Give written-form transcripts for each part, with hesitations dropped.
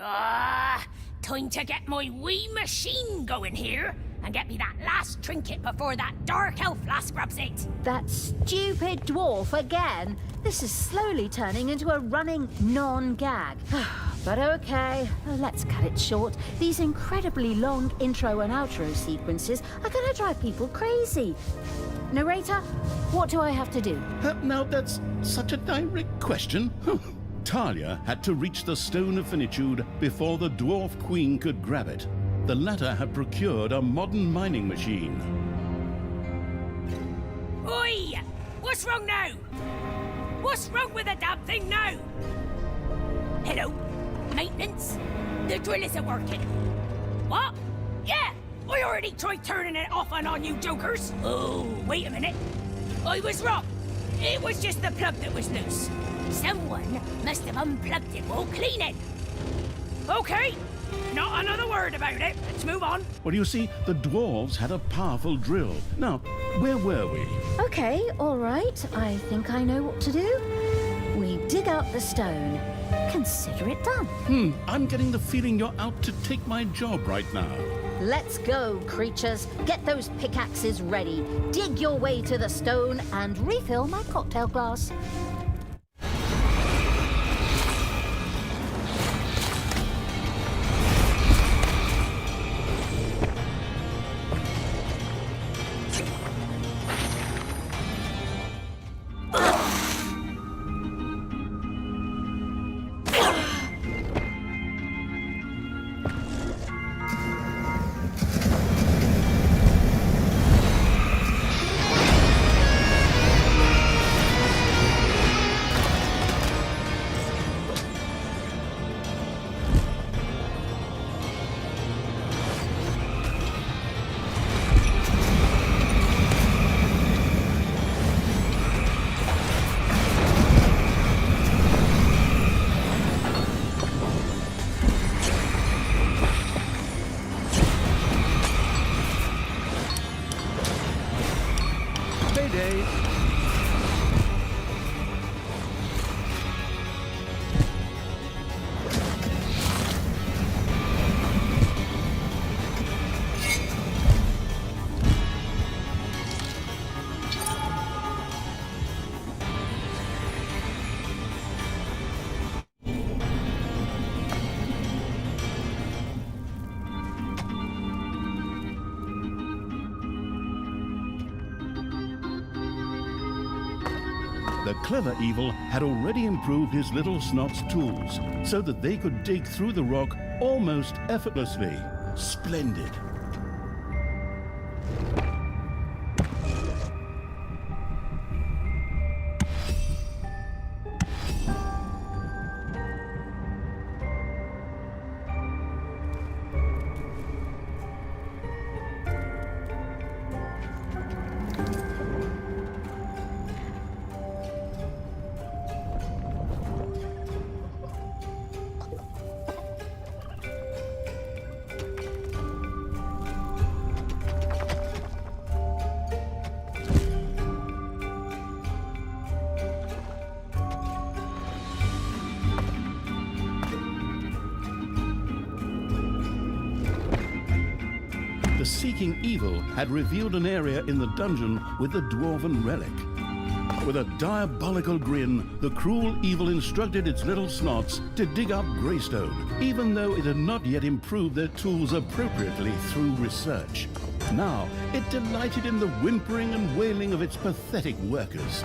Time to get my wee machine going here and get me that last trinket before that dark elf lass grabs it. That stupid dwarf again. This is slowly turning into a running non-gag. But okay, let's cut it short. These incredibly long intro and outro sequences are gonna drive people crazy. Narrator, what do I have to do? Now that's such a direct question. Talia had to reach the Stone of Finitude before the Dwarf Queen could grab it. The latter had procured a modern mining machine. Oi! What's wrong now? What's wrong with the damn thing now? Hello? Maintenance? The drill isn't working. What? Yeah! I already tried turning it off and on, you jokers! Oh, wait a minute. I was wrong. It was just the plug that was loose. Someone must have unplugged it while cleaning. Okay, not another word about it. Let's move on. Well, you see, the dwarves had a powerful drill. Now, where were we? Okay, all right. I think I know what to do. We dig out the stone. Consider it done. I'm getting the feeling you're out to take my job right now. Let's go, creatures. Get those pickaxes ready. Dig your way to the stone and refill my cocktail glass. The clever Evil had already improved his little snot's tools so that they could dig through the rock almost effortlessly. Splendid. The Seeking Evil had revealed an area in the dungeon with the Dwarven relic. With a diabolical grin, the cruel Evil instructed its little snots to dig up Greystone, even though it had not yet improved their tools appropriately through research. Now, it delighted in the whimpering and wailing of its pathetic workers.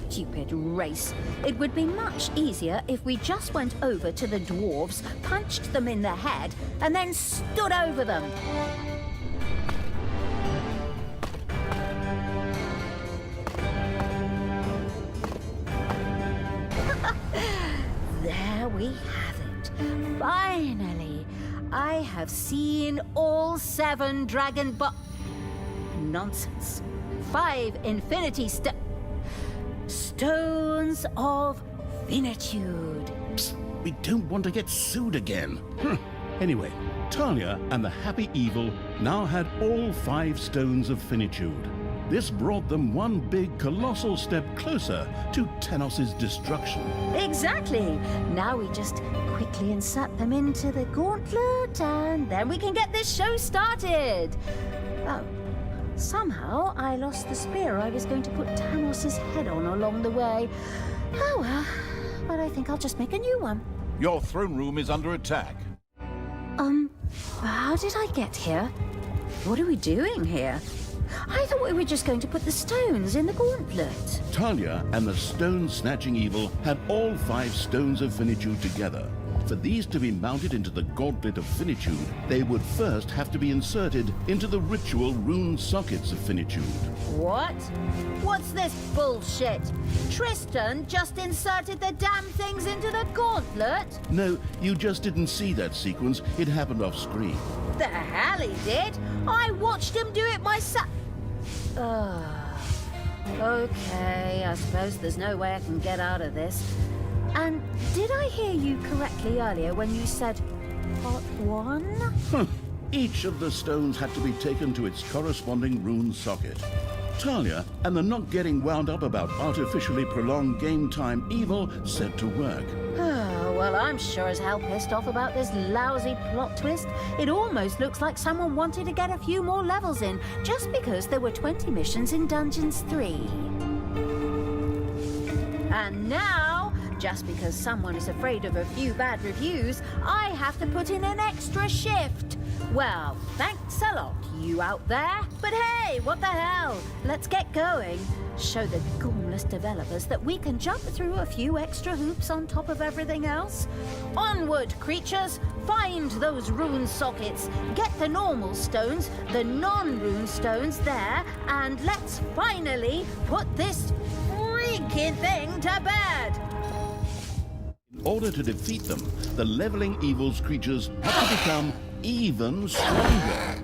Stupid race. It would be much easier if we just went over to the dwarves, punched them in the head, and then stood over them. There we have it. Finally, I have seen all 7 dragon nonsense. 5 infinity Stones of Finitude. Psst, We don't want to get sued again. Anyway, Talia and the Happy Evil now had all 5 stones of finitude. This brought them one big colossal step closer to Tenos's destruction. Exactly. Now we just quickly insert them into the gauntlet and then we can get this show started. Oh, somehow I lost the spear I was going to put Tanos's head on along the way. Oh well, but I think I'll just make a new one. Your throne room is under attack. How did I get here? What are we doing here? I thought we were just going to put the stones in the gauntlet. Talia and the stone-snatching evil had all 5 stones of finitude together. For these to be mounted into the gauntlet of finitude, they would first have to be inserted into the ritual rune sockets of finitude. What? What's this bullshit? Tristan just inserted the damn things into the gauntlet? No, you just didn't see that sequence. It happened off screen. The hell he did? I watched him do it myself. Okay, I suppose there's no way I can get out of this. And did I hear you correctly earlier when you said part 1? Each of the stones had to be taken to its corresponding rune socket. Talia and the not getting wound up about artificially prolonged game time evil set to work. Well, I'm sure as hell pissed off about this lousy plot twist. It almost looks like someone wanted to get a few more levels in just because there were 20 missions in Dungeons 3. And now, just because someone is afraid of a few bad reviews, I have to put in an extra shift. Well, thanks a lot, you out there. But hey, what the hell? Let's get going. Show the gormless developers that we can jump through a few extra hoops on top of everything else. Onward, creatures! Find those rune sockets. Get the normal stones, the non-rune stones there, and let's finally put this freaking thing to bed! In order to defeat them, the leveling evil's creatures had to become even stronger.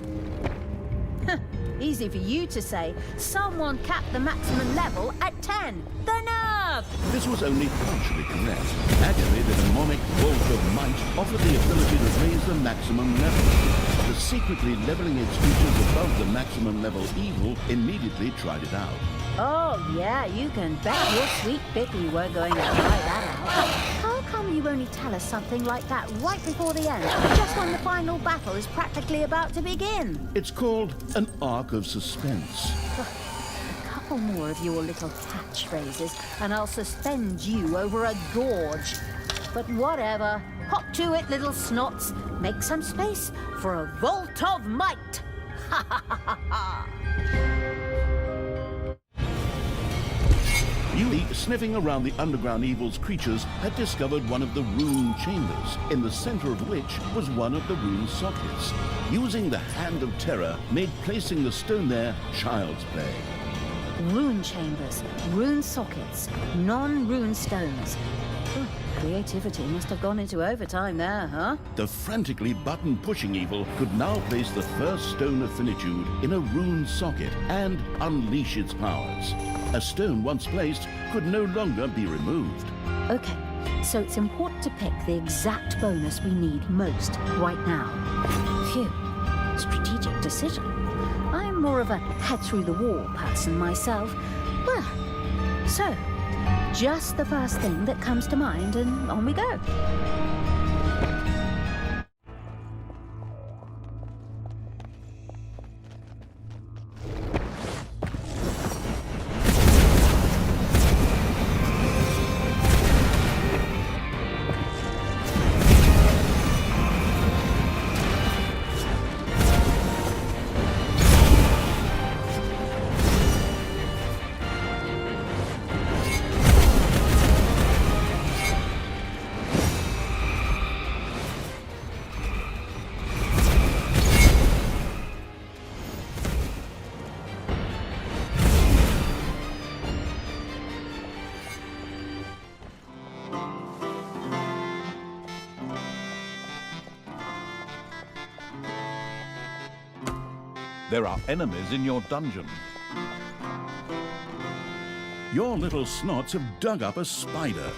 Easy for you to say. Someone capped the maximum level at 10. The nerve! This was only partially correct. Actually, the demonic bolt of might offered the ability to raise the maximum level. The secretly leveling its creatures above the maximum level evil immediately tried it out. Oh, yeah, you can bet your sweet Bippy we're going to try that out. How come you only tell us something like that right before the end, just when the final battle is practically about to begin? It's called an arc of suspense. A couple more of your little catchphrases, and I'll suspend you over a gorge. But whatever. Hop to it, little snots. Make some space for a vault of might. Ha ha ha ha ha. Yui, sniffing around the underground evil's creatures, had discovered one of the rune chambers, in the center of which was one of the rune sockets. Using the Hand of Terror made placing the stone there child's play. Rune chambers, rune sockets, non-rune stones. Oh, creativity must have gone into overtime there, huh? The frantically button-pushing evil could now place the first stone of finitude in a rune socket and unleash its powers. A stone once placed could no longer be removed. Okay, so it's important to pick the exact bonus we need most right now. Phew, strategic decision. I'm more of a head-through-the-wall person myself. Well, so, just the first thing that comes to mind and on we go. There are enemies in your dungeon. Your little snots have dug up a spider.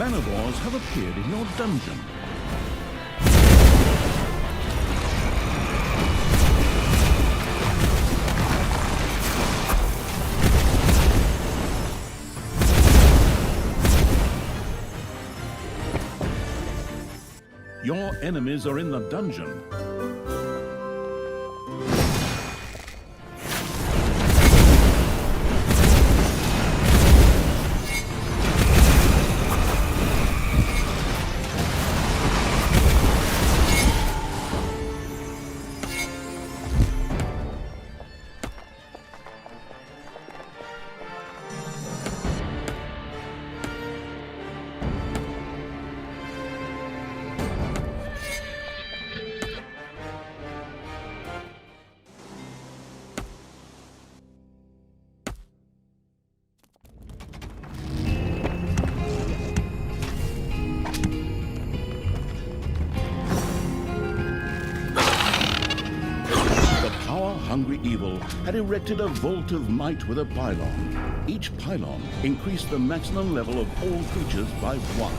Man-of-Wars have appeared in your dungeon. Your enemies are in the dungeon. Hungry Evil had erected a vault of might with a pylon. Each pylon increased the maximum level of all creatures by 1.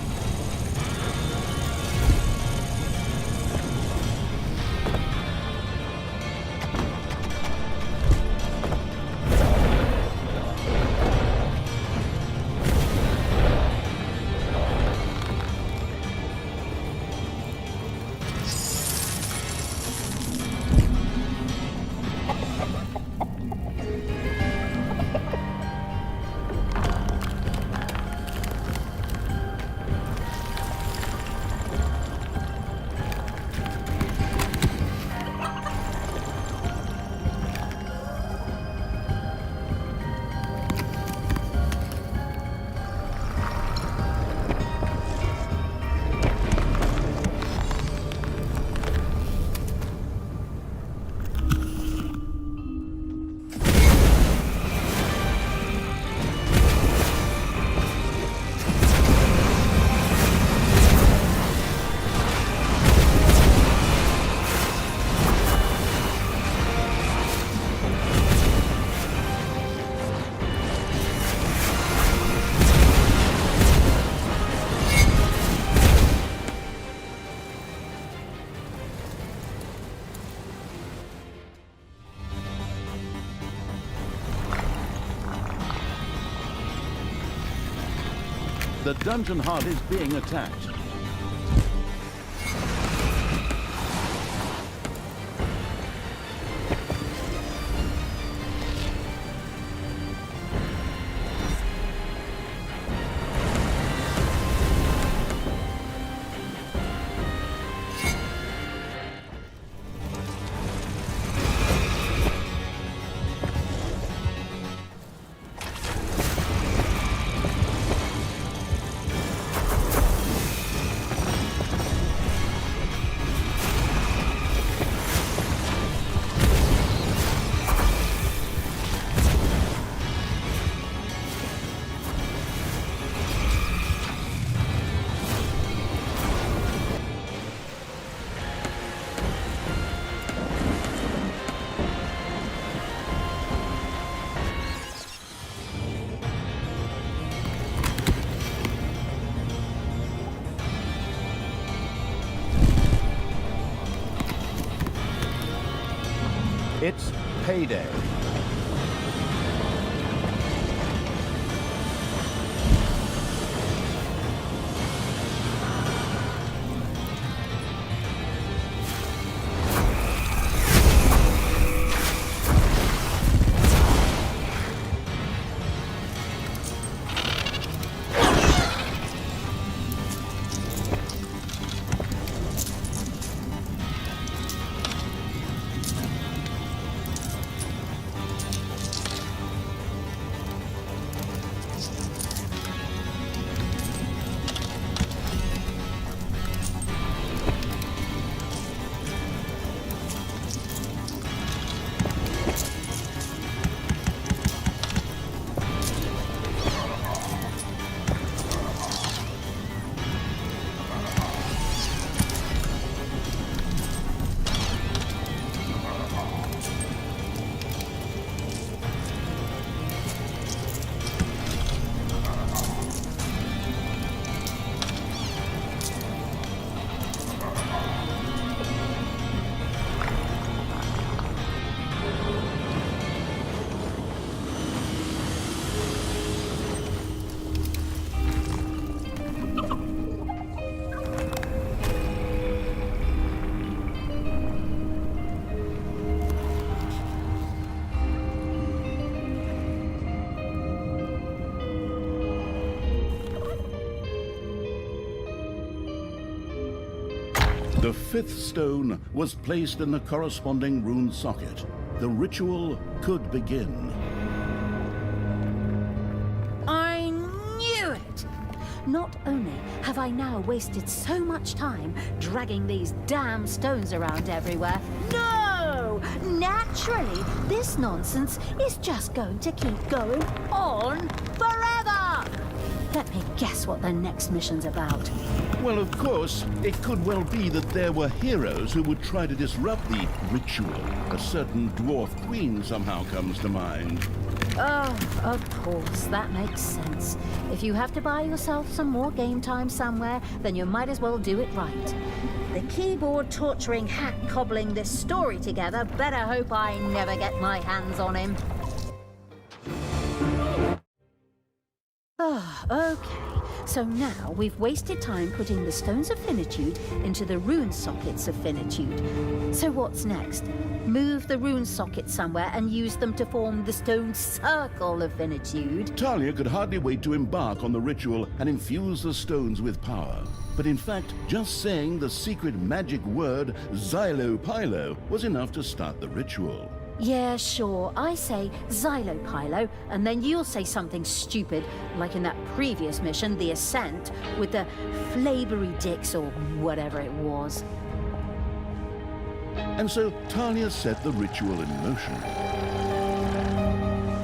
The dungeon heart is being attacked. It's payday. The fifth stone was placed in the corresponding rune socket. The ritual could begin. I knew it! Not only have I now wasted so much time dragging these damn stones around everywhere, no! Naturally, this nonsense is just going to keep going on forever! Let me guess what the next mission's about. Well, of course, it could well be that there were heroes who would try to disrupt the ritual. A certain dwarf queen somehow comes to mind. Oh, of course, that makes sense. If you have to buy yourself some more game time somewhere, then you might as well do it right. The keyboard torturing hack cobbling this story together better hope I never get my hands on him. Oh, okay. So now we've wasted time putting the Stones of Finitude into the rune sockets of Finitude. So what's next? Move the rune sockets somewhere and use them to form the stone circle of Finitude. Talia could hardly wait to embark on the ritual and infuse the stones with power. But in fact, just saying the secret magic word Xylopylo was enough to start the ritual. Yeah, sure. I say Xylopylo, and then you'll say something stupid, like in that previous mission, the Ascent, with the Flabery Dicks or whatever it was. And so Talia set the ritual in motion.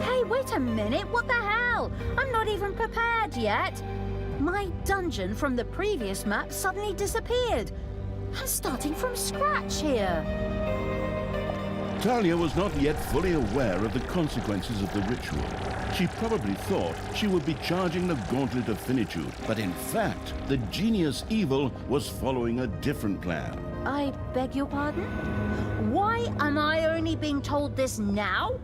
Hey, wait a minute, what the hell? I'm not even prepared yet. My dungeon from the previous map suddenly disappeared. I'm starting from scratch here. Talia was not yet fully aware of the consequences of the ritual. She probably thought she would be charging the Gauntlet of Finitude, but in fact, the genius evil was following a different plan. I beg your pardon? Why am I only being told this now?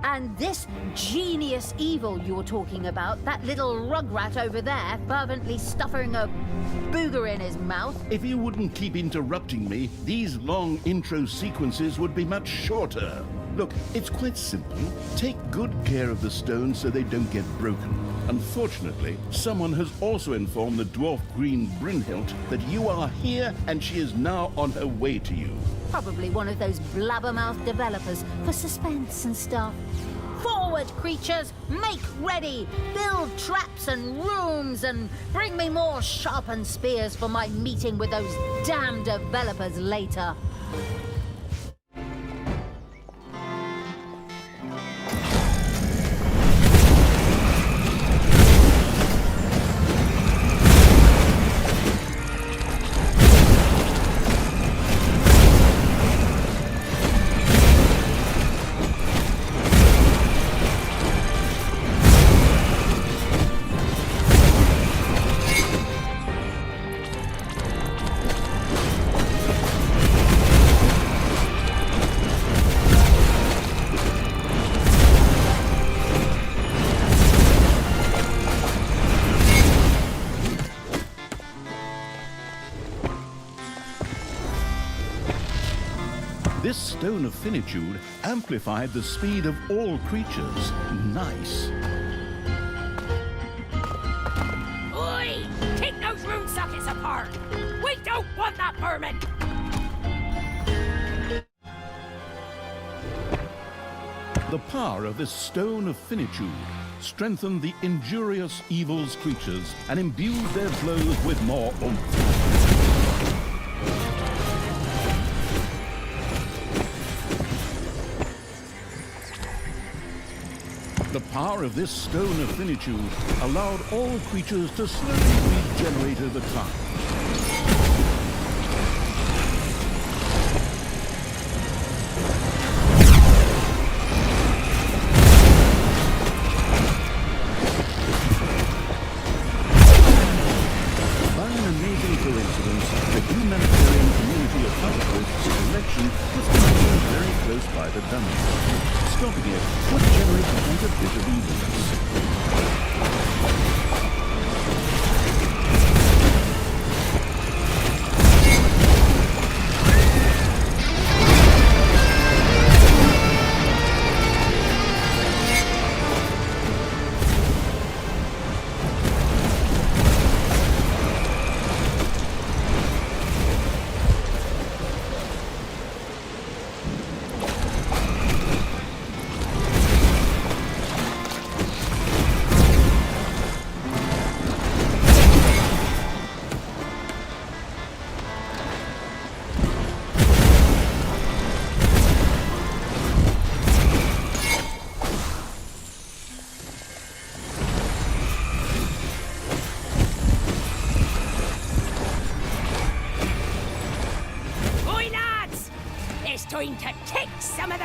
And this genius evil you're talking about, that little rugrat over there, fervently stuffing a booger in his mouth. If you wouldn't keep interrupting me, these long intro sequences would be much shorter. Look, it's quite simple. Take good care of the stones so they don't get broken. Unfortunately, someone has also informed the Dwarf Queen Brynhild that you are here and she is now on her way to you. Probably one of those blabbermouth developers for suspense and stuff. Forward, creatures! Make ready! Build traps and rooms and bring me more sharpened spears for my meeting with those damn developers later. This Stone of Finitude amplified the speed of all creatures. Nice. Oi! Take those rune sockets apart! We don't want that vermin! The power of this Stone of Finitude strengthened the injurious evil's creatures and imbued their blows with more oomph. The power of this Stone of Finitude allowed all creatures to slowly regenerate over time. By an amazing coincidence, the humanitarian community of outposts selection was contained very close by the dungeon. Stopping it would generate quite a bit of evilness.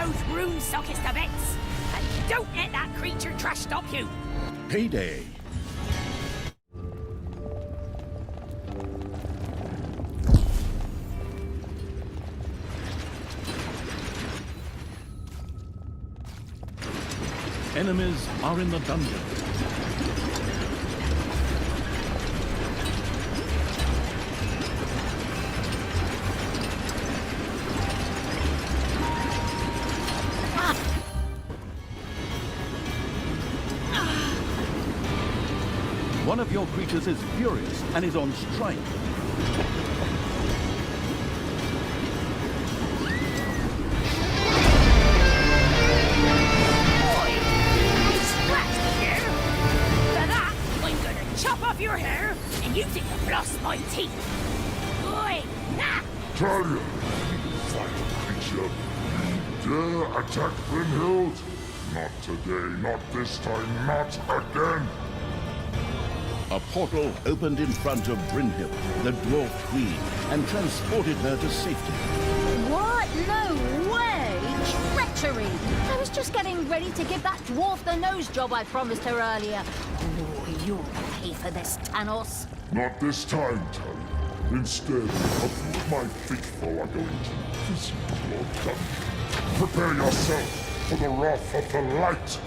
those rune sockets to bits. And don't let that creature trash stop you. Payday. Enemies are in the dungeon. One of your creatures is furious and is on strike. Chop off your hair and use it to floss my teeth. Oi, nah! Talia, you vile creature. You dare attack Brynhild? Not today, not this time, not again. A portal opened in front of Brynhild, the Dwarf Queen, and transported her to safety. What? No way! Treachery! I was just getting ready to give that dwarf the nose job I promised her earlier. Oh, you'll pay for this, Tanos. Not this time, Talia. Instead, a few of my faithful are going to visit your dungeon. Prepare yourself for the wrath of the light.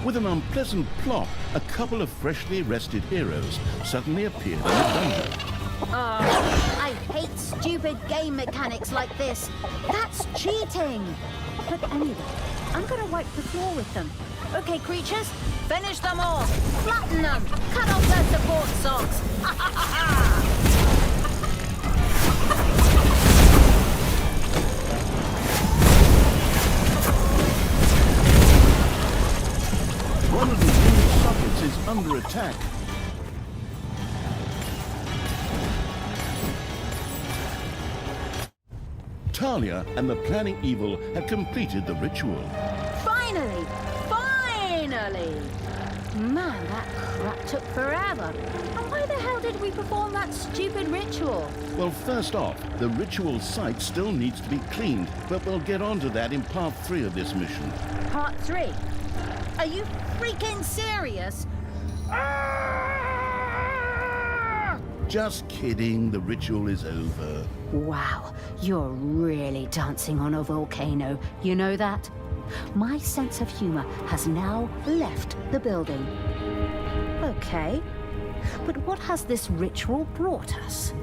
With an unpleasant plot, a couple of freshly arrested heroes suddenly appeared in the dungeon. Oh, I hate stupid game mechanics like this. That's cheating. But anyway, I'm gonna wipe the floor with them. Okay, creatures, finish them off. Flatten them. Cut off their support socks. Ha ha ha ha! One of the rune sockets is under attack. Talia and the Planning Evil had completed the ritual. Finally! Finally! Man, that crap took forever. And why the hell did we perform that stupid ritual? Well, first off, the ritual site still needs to be cleaned, but we'll get onto that in part 3 of this mission. Part 3? Are you freaking serious? Just kidding, the ritual is over. Wow, you're really dancing on a volcano. You know that? My sense of humor has now left the building. Okay, but what has this ritual brought us?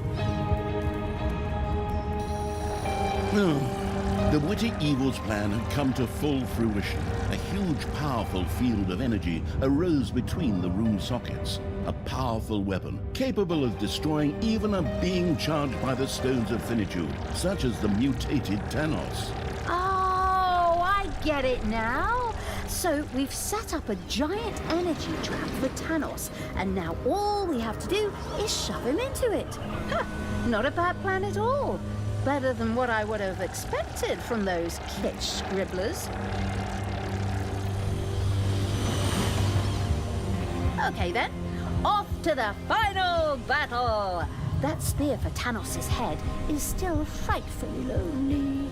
The witty evil's plan had come to full fruition. A huge, powerful field of energy arose between the rune sockets. A powerful weapon, capable of destroying even a being charged by the Stones of Finitude, such as the mutated Tanos. Oh, I get it now. So we've set up a giant energy trap for Tanos, and now all we have to do is shove him into it. Huh, not a bad plan at all. Better than what I would have expected from those kitsch scribblers. Okay then, off to the final battle! That spear for Tanos' head is still frightfully lonely.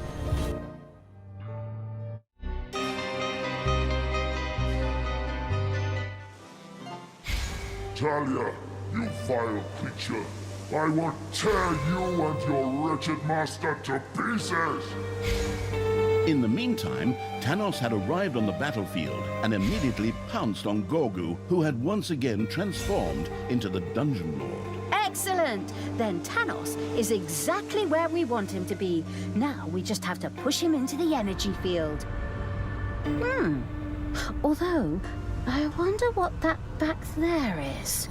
Talia, you vile creature. I will tear you and your wretched master to pieces! In the meantime, Tanos had arrived on the battlefield and immediately pounced on Gorgu, who had once again transformed into the Dungeon Lord. Excellent! Then Tanos is exactly where we want him to be. Now we just have to push him into the energy field. Although, I wonder what that back there is.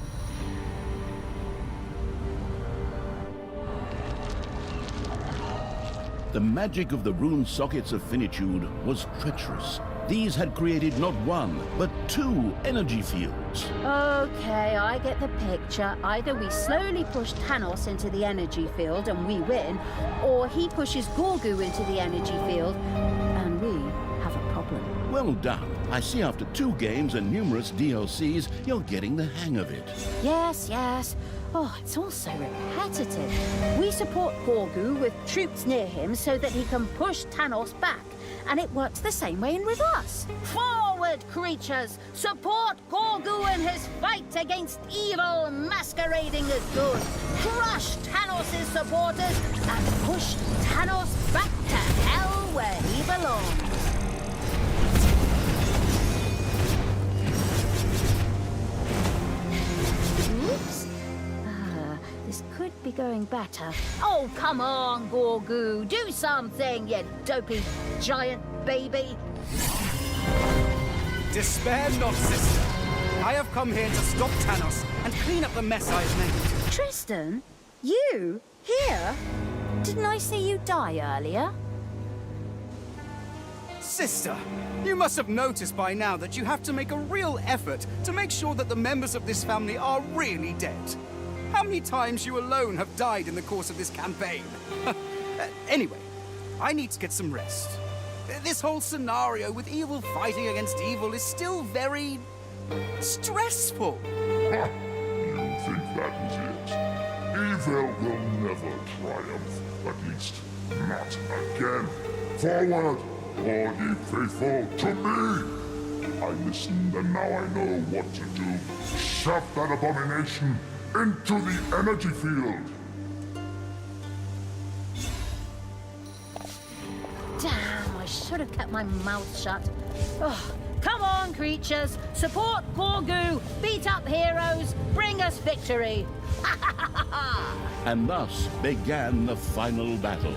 The magic of the rune sockets of finitude was treacherous. These had created not one, but 2 energy fields. Okay, I get the picture. Either we slowly push Tanos into the energy field and we win, or he pushes Gorgu into the energy field and we have a problem. Well done. I see after 2 games and numerous DLCs, you're getting the hang of it. Yes, yes. Oh, it's all so repetitive. We support Gorgu with troops near him so that he can push Tanos back. And it works the same way in with us. Forward, creatures! Support Gorgu in his fight against evil masquerading as good. Crush Tanos' supporters and push Tanos back to hell where he belongs. Oops. This could be going better. Oh, come on, Gorgu. Do something, you dopey giant baby. Despair not, sister. I have come here to stop Tanos and clean up the mess I've made. Tristan? You? Here? Didn't I see you die earlier? Sister, you must have noticed by now that you have to make a real effort to make sure that the members of this family are really dead. How many times you alone have died in the course of this campaign? Anyway, I need to get some rest. This whole scenario with evil fighting against evil is still very stressful. Ha! You think that is it? Evil will never triumph, at least not again. Forward, all ye faithful, to me! I listened and now I know what to do. Shove that abomination into the energy field. Damn, I should have kept my mouth shut. Oh, come on, creatures. Support Gorgu. Beat up heroes. Bring us victory. And thus began the final battle.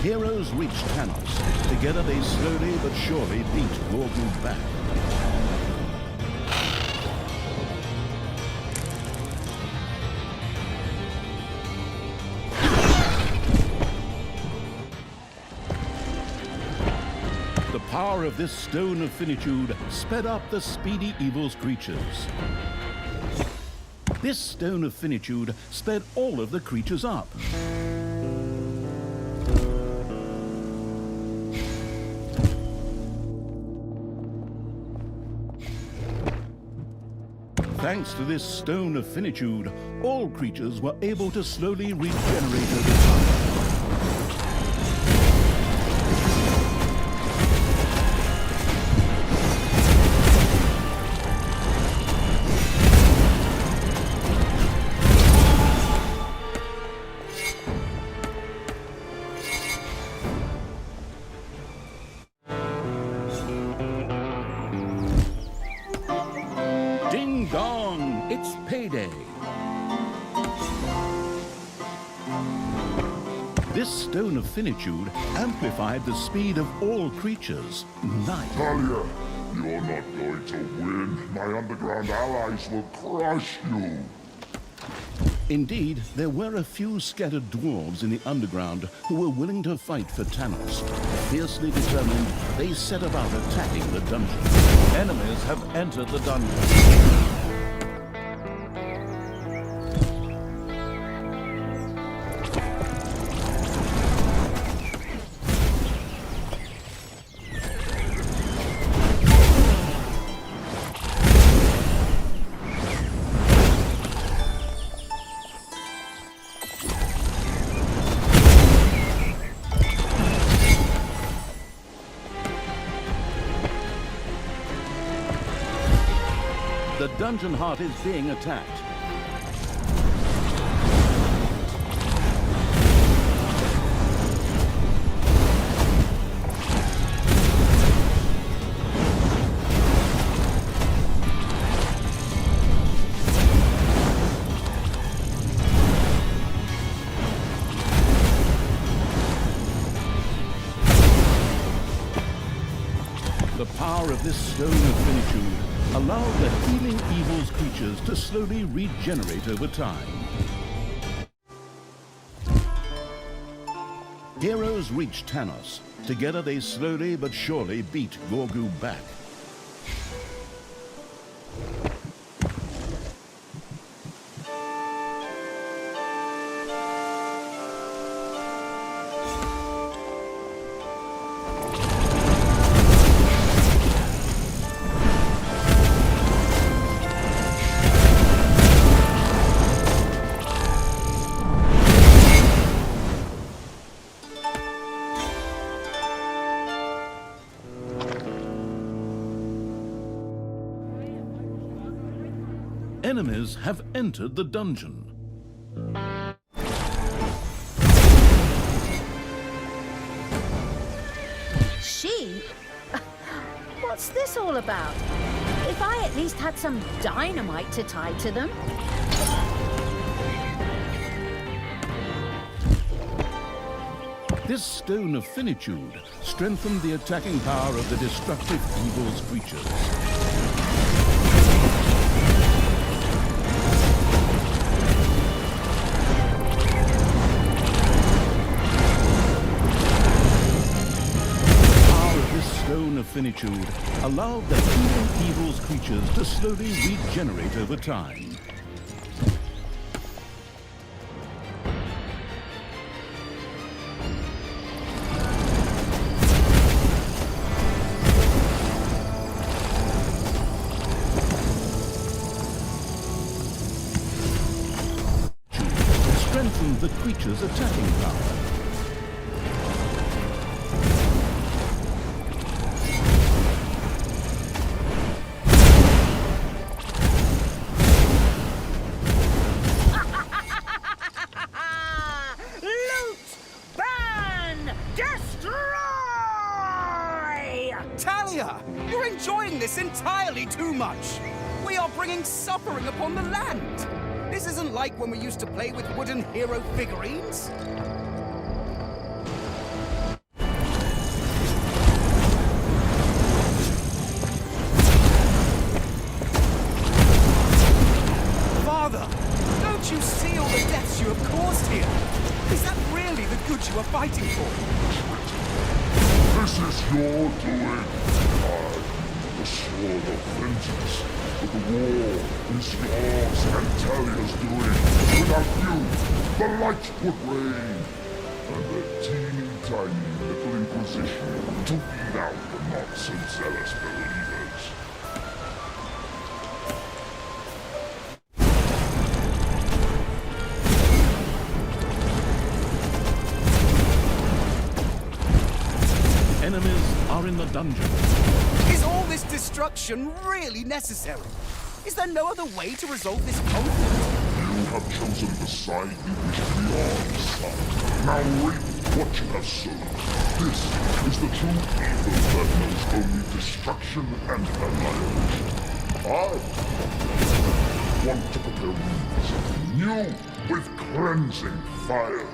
Heroes reached Tanos. Together they slowly but surely beat Gorgu back. The power of this Stone of Finitude sped up the speedy evil's creatures. This Stone of Finitude sped all of the creatures up. Thanks to this Stone of Finitude, all creatures were able to slowly regenerate over time. Ding dong, it's payday. This Stone of Finitude amplified the speed of all creatures. Nice. Talia, you're not going to win. My underground allies will crush you. Indeed, there were a few scattered dwarves in the underground who were willing to fight for Tanos. Fiercely determined, they set about attacking the dungeon. Enemies have entered the dungeon. The dungeon heart is being attacked. The power of this Stone of Finitude allowed the healing evil's creatures to slowly regenerate over time. Heroes reached Tanos. Together they slowly but surely beat Gorgu back. Enemies have entered the dungeon. Sheep? What's this all about? If I at least had some dynamite to tie to them. This stone of finitude strengthened the attacking power of the destructive evil's creatures. Stone of finitude allowed the healing evil's creatures to slowly regenerate over time. Strengthened the creature's attacking power. Talia! You're enjoying this entirely too much! We are bringing suffering upon the land! This isn't like when we used to play with wooden hero figurines! Father! Don't you see all the deaths you have caused here? Is that really the good you are fighting for? This is your doing. I, the sword of vengeance, but the war is yours and Talia's doing. Without you, the light would reign, and the teeny tiny little Inquisition to weed out the not so zealous believers. Enemies are in the dungeon. Is all this destruction really necessary? Is there no other way to resolve this conflict? You have chosen the side you wish to be on, son. Now reap what you have sown. This is the true evil that knows only destruction and annihilation. I want to prepare wounds, new with cleansing fire.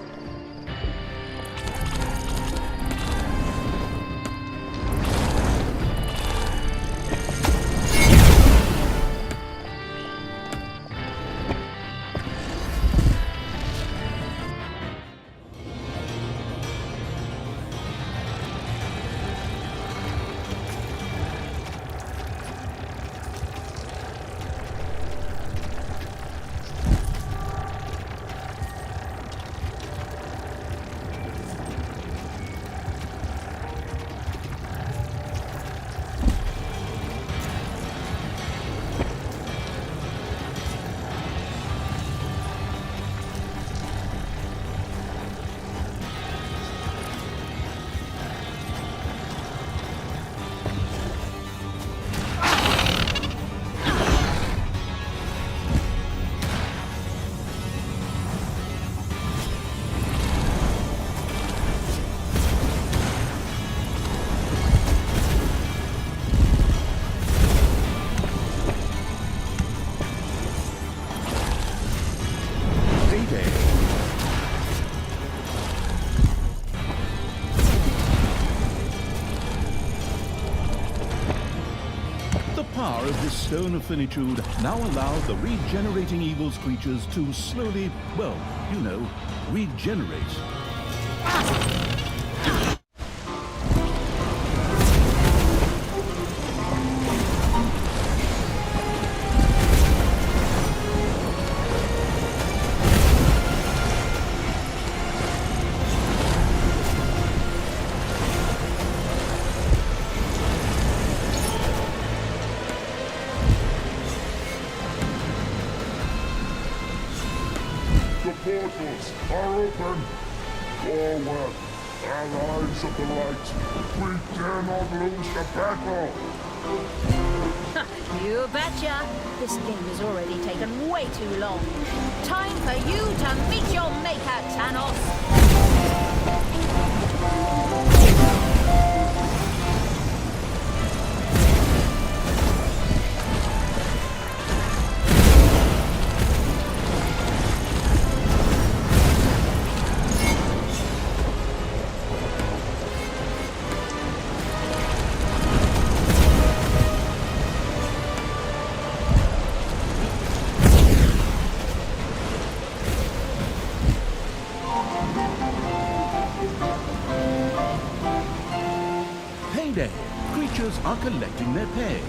The power of this stone of finitude now allowed the regenerating evil's creatures to slowly, well, you know, regenerate. The portals are open. Forward, allies of the light. We dare not lose the battle. You betcha. This game has already taken way too long. Time for you to meet your maker, Thanos. Payday! Creatures are collecting their pay.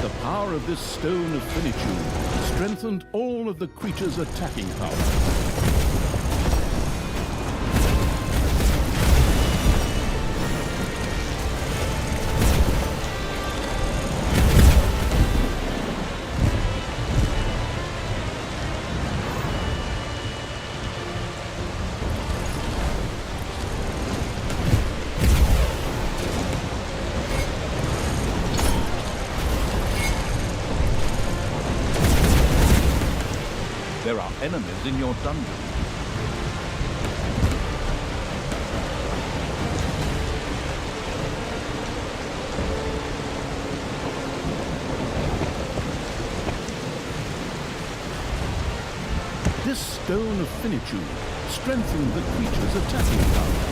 The power of this stone of finitude strengthened all of the creatures' attacking power. There are enemies in your dungeon. This stone of finitude strengthened the creature's attacking power.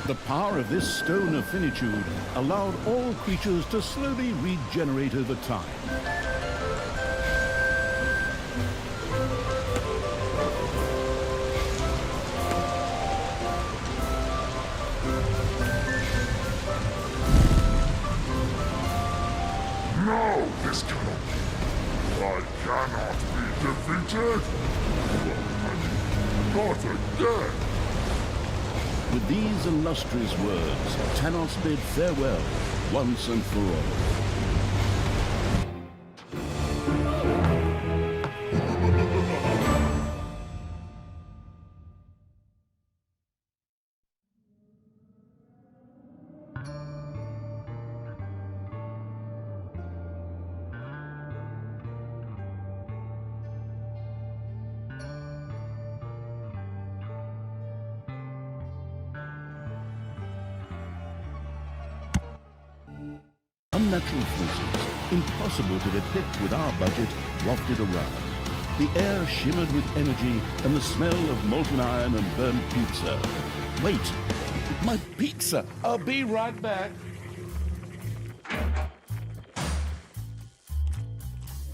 The power of this stone of finitude allowed all creatures to slowly regenerate over time. No, this cannot be. I cannot be defeated. Not again. With these illustrious words, Thanos bid farewell once and for all. Unnatural forces, impossible to depict with our budget, wafted around. The air shimmered with energy and the smell of molten iron and burnt pizza. Wait, my pizza! I'll be right back.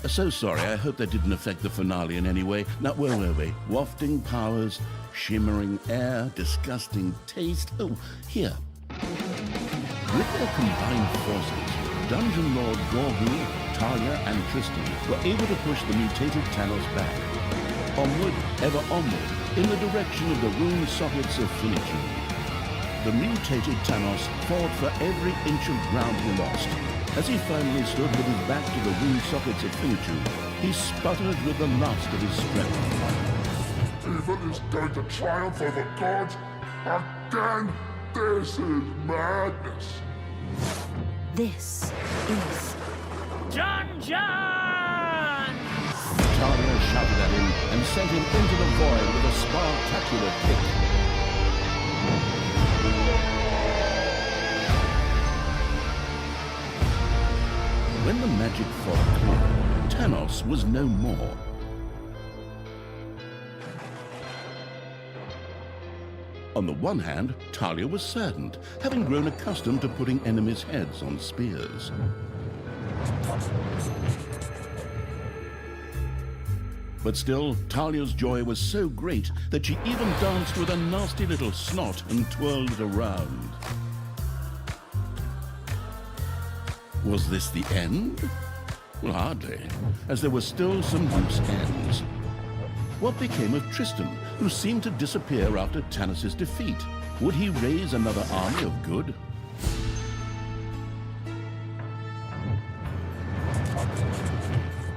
So sorry, I hope that didn't affect the finale in any way. Now, where were we? Wafting powers, shimmering air, disgusting taste. Oh, here. With their combined forces, Dungeon Lord Gorhu, Talia, and Tristan were able to push the mutated Thanos back. Onward, ever onward, in the direction of the rune sockets of finitude. The mutated Thanos fought for every inch of ground he lost. As he finally stood with his back to the rune sockets of finitude, he sputtered with the last of his strength. Evil is going to triumph over gods again. This is madness. This is Dungeon! Talia shouted at him and sent him into the void with a spectacular kick. When the magic fog cleared, Thanos was no more. On the one hand, Talia was saddened, having grown accustomed to putting enemies' heads on spears. But still, Talia's joy was so great that she even danced with a nasty little snot and twirled it around. Was this the end? Well, hardly, as there were still some loose ends. What became of Tristan, who seemed to disappear after Tanis' defeat? Would he raise another army of good?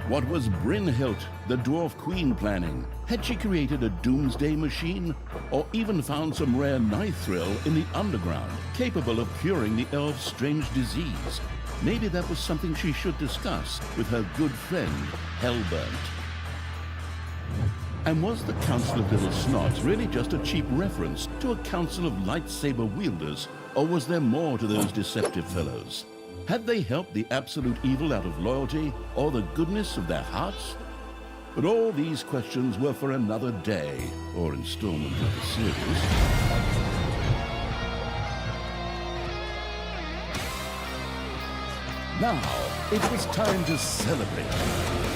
What was Brynhild, the dwarf queen, planning? Had she created a doomsday machine? Or even found some rare nithril in the underground, capable of curing the elves' strange disease? Maybe that was something she should discuss with her good friend, Hellburnt. And was the Council of Little Snots really just a cheap reference to a council of lightsaber wielders, or was there more to those deceptive fellows? Had they helped the absolute evil out of loyalty, or the goodness of their hearts? But all these questions were for another day, or installment of the series. Now, it was time to celebrate.